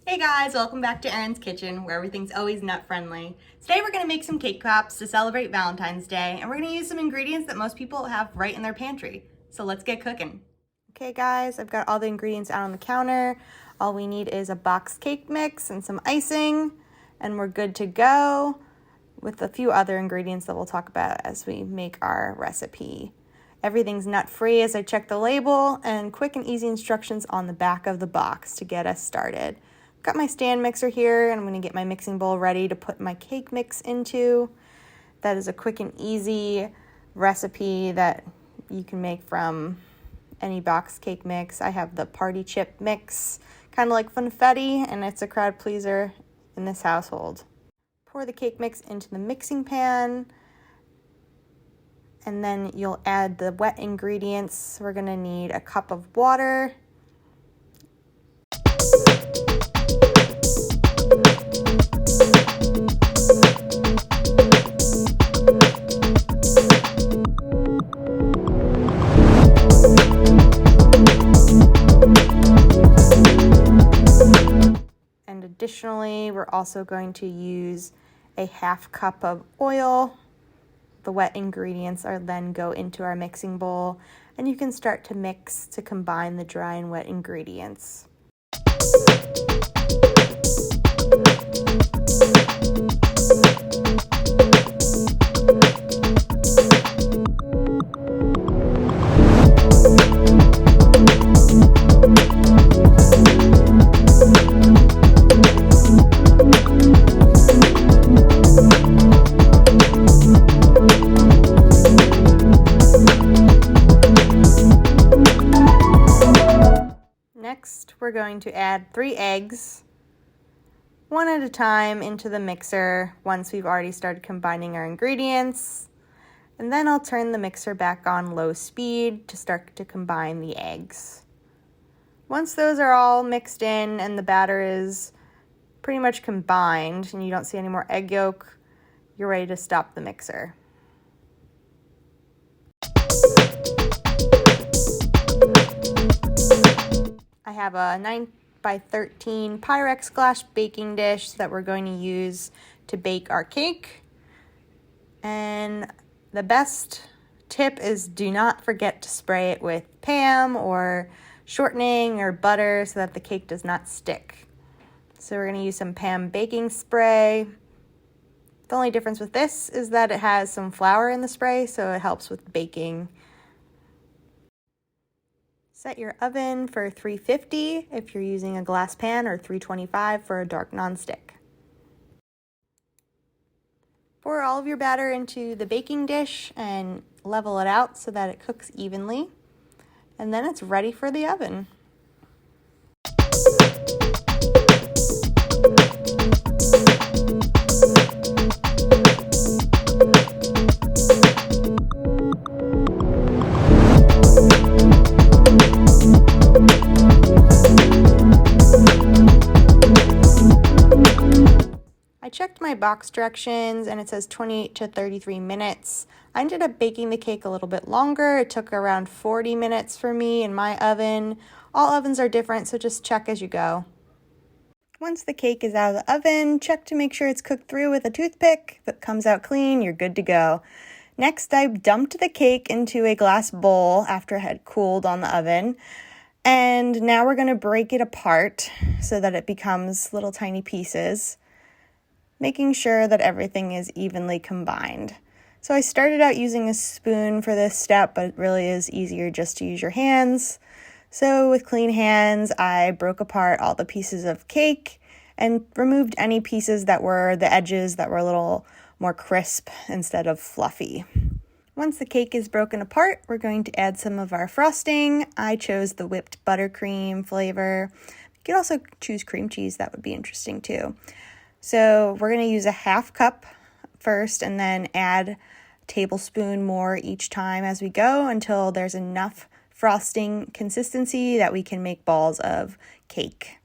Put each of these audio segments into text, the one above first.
Hey guys, welcome back to Erin's Kitchen, where everything's always nut friendly. Today we're going to make some cake pops to celebrate Valentine's Day, and we're going to use some ingredients that most people have right in their pantry. So let's get cooking. Okay guys, I've got all the ingredients out on the counter. All we need is a box cake mix and some icing, and we're good to go with a few other ingredients that we'll talk about as we make our recipe. Everything's nut-free as I check the label, and quick and easy instructions on the back of the box to get us started. Got my stand mixer here, and I'm going to get my mixing bowl ready to put my cake mix into. That is a quick and easy recipe that you can make from any box cake mix. I have the party chip mix, kind of like Funfetti, and it's a crowd pleaser in this household. Pour the cake mix into the mixing pan, and then you'll add the wet ingredients. We're going to need a cup of water, and additionally we're also going to use a half cup of oil. The wet ingredients are then go into our mixing bowl, and you can start to mix to combine the dry and wet ingredients. Next, we're going to add 3 eggs, one at a time, into the mixer once we've already started combining our ingredients. And then I'll turn the mixer back on low speed to start to combine the eggs. Once those are all mixed in and the batter is pretty much combined and you don't see any more egg yolk, you're ready to stop the mixer. I have a 9x13 Pyrex glass baking dish that we're going to use to bake our cake. And the best tip is do not forget to spray it with Pam or shortening or butter so that the cake does not stick. So we're going to use some Pam baking spray. The only difference with this is that it has some flour in the spray, so it helps with baking. Set your oven for 350 if you're using a glass pan, or 325 for a dark nonstick. Pour all of your batter into the baking dish and level it out so that it cooks evenly. And then it's ready for the oven. I checked my box directions and it says 28 to 33 minutes. I ended up baking the cake a little bit longer. It took around 40 minutes for me in my oven. All ovens are different, so just check as you go. Once the cake is out of the oven, check to make sure it's cooked through with a toothpick. If it comes out clean, you're good to go. Next, I dumped the cake into a glass bowl after it had cooled on the oven. And now we're going to break it apart so that it becomes little tiny pieces, making sure that everything is evenly combined. So I started out using a spoon for this step, but it really is easier just to use your hands. So with clean hands, I broke apart all the pieces of cake and removed any pieces that were the edges that were a little more crisp instead of fluffy. Once the cake is broken apart, we're going to add some of our frosting. I chose the whipped buttercream flavor. You could also choose cream cheese, that would be interesting too. So we're going to use a half cup first and then add a tablespoon more each time as we go until there's enough frosting consistency that we can make balls of cake.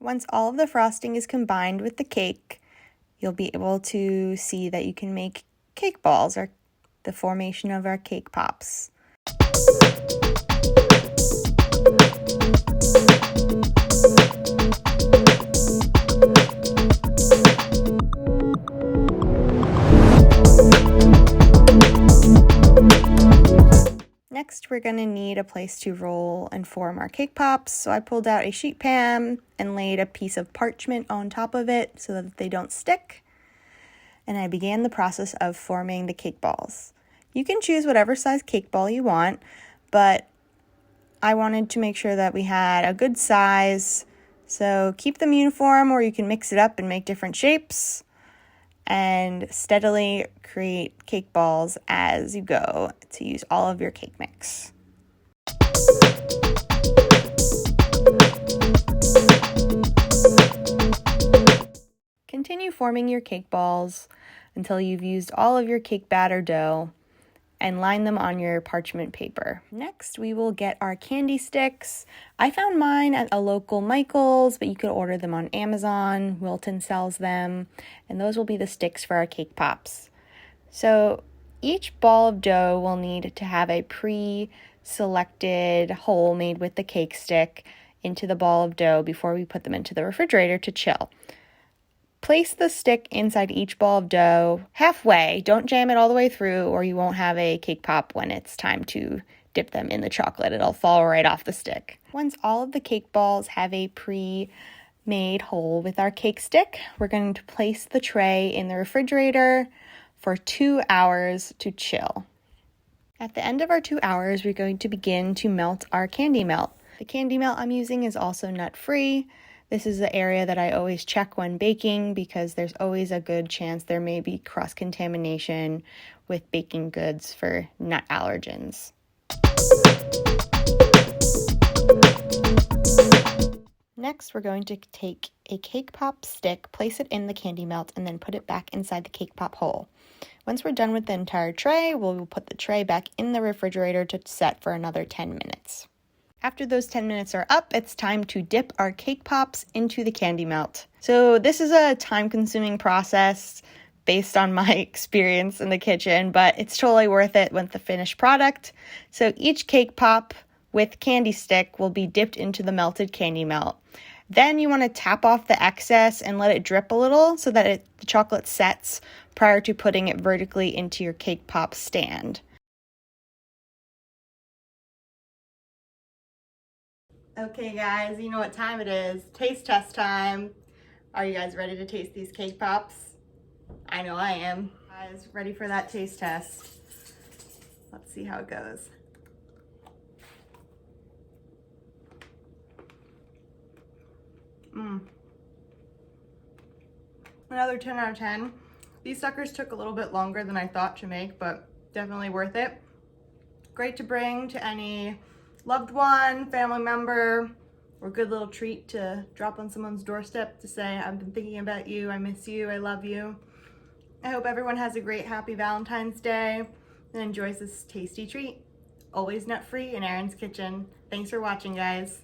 Once all of the frosting is combined with the cake, you'll be able to see that you can make cake balls, or the formation of our cake pops. Next, we're going to need a place to roll and form our cake pops. So I pulled out a sheet pan and laid a piece of parchment on top of it so that they don't stick. And I began the process of forming the cake balls. You can choose whatever size cake ball you want, but I wanted to make sure that we had a good size. So keep them uniform, or you can mix it up and make different shapes, and steadily create cake balls as you go to use all of your cake mix. Continue forming your cake balls until you've used all of your cake batter dough and line them on your parchment paper. Next, we will get our candy sticks. I found mine at a local Michael's, but you could order them on Amazon. Wilton sells them, and those will be the sticks for our cake pops. So each ball of dough will need to have a pre-selected hole made with the cake stick into the ball of dough before we put them into the refrigerator to chill. Place the stick inside each ball of dough halfway. Don't jam it all the way through, or you won't have a cake pop when it's time to dip them in the chocolate. It'll fall right off the stick. Once all of the cake balls have a pre-made hole with our cake stick, we're going to place the tray in the refrigerator for 2 hours to chill. At the end of our 2 hours, we're going to begin to melt our candy melt. The candy melt I'm using is also nut-free. This is the area that I always check when baking because there's always a good chance there may be cross-contamination with baking goods for nut allergens. Next, we're going to take a cake pop stick, place it in the candy melt, and then put it back inside the cake pop hole. Once we're done with the entire tray, we'll put the tray back in the refrigerator to set for another 10 minutes. After those 10 minutes are up, it's time to dip our cake pops into the candy melt. So this is a time-consuming process based on my experience in the kitchen, but it's totally worth it with the finished product. So each cake pop with candy stick will be dipped into the melted candy melt. Then you want to tap off the excess and let it drip a little so that the chocolate sets prior to putting it vertically into your cake pop stand. Okay guys, you know what time it is. Taste test time. Are you guys ready to taste these cake pops? I know I am. Guys, ready for that taste test? Let's see how it goes. Another 10 out of 10. These suckers took a little bit longer than I thought to make, but definitely worth it. Great to bring to any loved one, family member, or good little treat to drop on someone's doorstep to say, I've been thinking about you, I miss you, I love you. I hope everyone has a great, happy Valentine's Day and enjoys this tasty treat. Always nut-free in Erin's kitchen. Thanks for watching, guys.